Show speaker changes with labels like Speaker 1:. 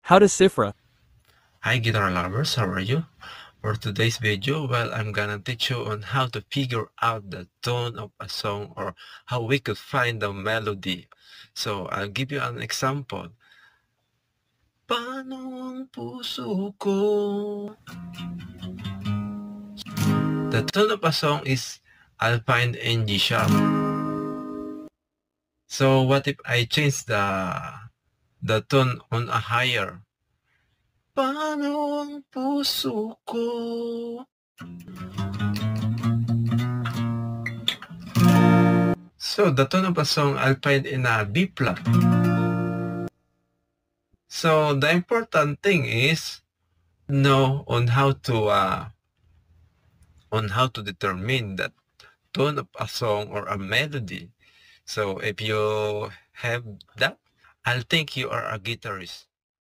Speaker 1: How does Sifra?
Speaker 2: Hi guitar lovers, how are you? For today's video, I'm gonna teach you on how to figure out the tone of a song or how we could find the melody. So I'll give you an example. Paano ang puso ko? The tone of a song is Alpine and G sharp. So what if I change the tone on a higher? Paano ang puso ko? So the tone of a song I'll find in a B flat. So the important thing is know on how to determine the tone of a song or a melody. So if you have that, I'll think you are a guitarist.